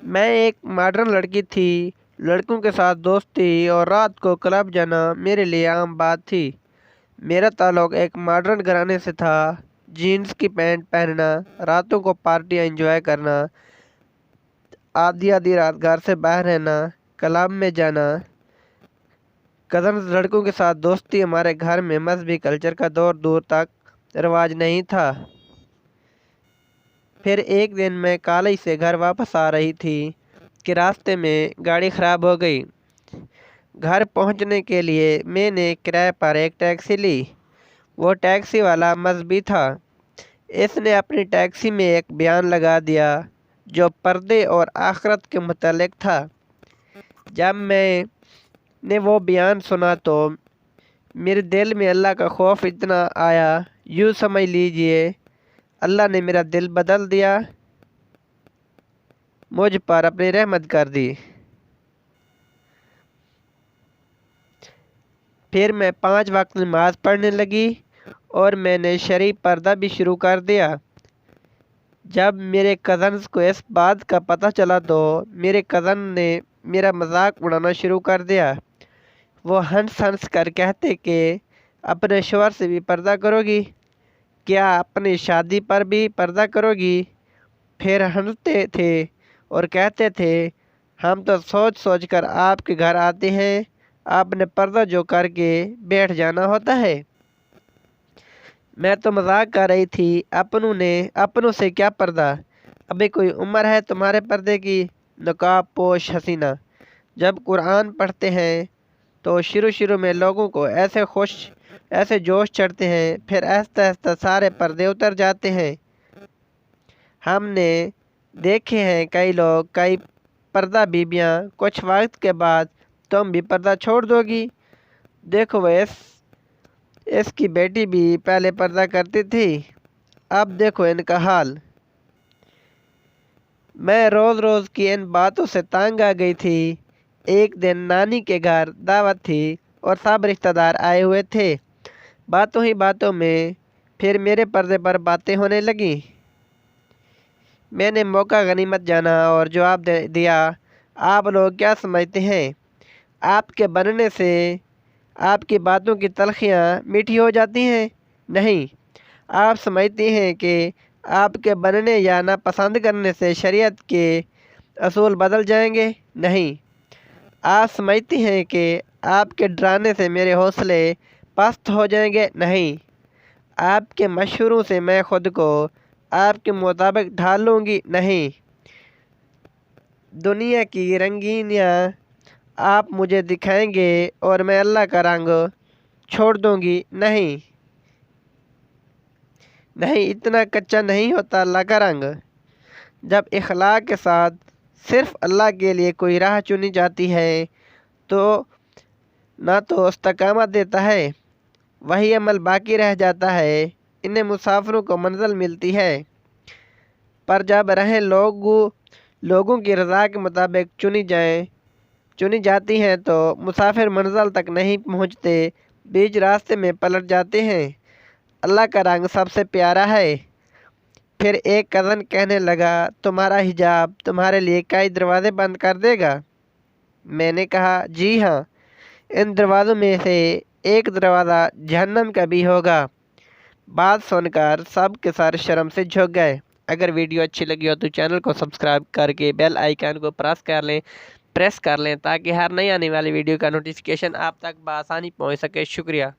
मैं एक मॉडर्न लड़की थी, लड़कों के साथ दोस्ती और रात को क्लब जाना मेरे लिए आम बात थी। मेरा ताल्लुक एक मॉडर्न घराने से था। जीन्स की पैंट पहनना, रातों को पार्टियां एंजॉय करना, आधी आधी रात घर से बाहर रहना, क्लब में जाना। कज़न लड़कों के साथ दोस्ती हमारे घर में मजहबी कल्चर का दूर दूर तक रिवाज नहीं था। फिर एक दिन मैं कॉलेज से घर वापस आ रही थी कि रास्ते में गाड़ी ख़राब हो गई। घर पहुंचने के लिए मैंने किराए पर एक टैक्सी ली। वो टैक्सी वाला मजहबी था। इसने अपनी टैक्सी में एक बयान लगा दिया जो पर्दे और आखिरत के मुतालिक था। जब मैंने वो बयान सुना तो मेरे दिल में अल्लाह का खौफ इतना आया, यूँ समझ लीजिए अल्लाह ने मेरा दिल बदल दिया, मुझ पर अपनी रहमत कर दी। फिर मैं 5 वक्त नमाज पढ़ने लगी और मैंने शरई पर्दा भी शुरू कर दिया। जब मेरे कज़न्स को इस बात का पता चला तो मेरे कज़न ने मेरा मजाक उड़ाना शुरू कर दिया। वो हंस हंस कर कहते कि अपने शौहर से भी पर्दा करोगी, क्या अपनी शादी पर भी पर्दा करोगी। फिर हंसते थे और कहते थे, हम तो सोच सोच कर आपके घर आते हैं, आपने पर्दा जो करके बैठ जाना होता है। मैं तो मजाक कर रही थी, अपनों से क्या पर्दा, अभी कोई उम्र है तुम्हारे पर्दे की, नकाब पोश हसीना। जब कुरान पढ़ते हैं तो शुरू शुरू में लोगों को ऐसे जोश चढ़ते हैं, फिर आहिस्ता आहिस्ता सारे पर्दे उतर जाते हैं। हमने देखे हैं कई पर्दा बीबियाँ, कुछ वक्त के बाद तुम भी पर्दा छोड़ दोगी। देखो इसकी बेटी भी पहले पर्दा करती थी, अब देखो इनका हाल। मैं रोज़ रोज़ की इन बातों से तंग आ गई थी। एक दिन नानी के घर दावत थी और सब रिश्तेदार आए हुए थे। बातों ही बातों में फिर मेरे पर्दे पर बातें होने लगी। मैंने मौका गनीमत जाना और जवाब दिया, आप लोग क्या समझते हैं, आपके बनने से आपकी बातों की तलखियाँ मीठी हो जाती हैं? नहीं। आप समझते हैं कि आपके बनने या नापसंद करने से शरीयत के असूल बदल जाएंगे? नहीं। आप समझते हैं कि आपके डराने से मेरे हौसले पस्त हो जाएंगे? नहीं। आपके मशवरों से मैं खुद को आपके मुताबिक ढाल लूँगी? नहीं। दुनिया की रंगीनियाँ आप मुझे दिखाएंगे और मैं अल्लाह का रंग छोड़ दूँगी? नहीं। नहीं, इतना कच्चा नहीं होता अल्लाह का रंग। जब इखलाक के साथ सिर्फ़ अल्लाह के लिए कोई राह चुनी जाती है तो ना तो इस्तकामत देता है, वही अमल बाकी रह जाता है। इन्हें मुसाफिरों को मंजिल मिलती है। पर जब राहें लोगों की रज़ा के मुताबिक चुनी जाती हैं तो मुसाफिर मंजिल तक नहीं पहुँचते, बीच रास्ते में पलट जाते हैं। अल्लाह का रंग सबसे प्यारा है। फिर एक कज़न कहने लगा, तुम्हारा हिजाब तुम्हारे लिए कई दरवाज़े बंद कर देगा। मैंने कहा, जी हाँ, इन दरवाज़ों में से एक दरवाज़ा जहन्नम का भी होगा। बात सुनकर सब के सर शर्म से झुक गए। अगर वीडियो अच्छी लगी हो तो चैनल को सब्सक्राइब करके बेल आइकन को प्रेस कर लें ताकि हर नई आने वाली वीडियो का नोटिफिकेशन आप तक बआसानी पहुंच सके। शुक्रिया।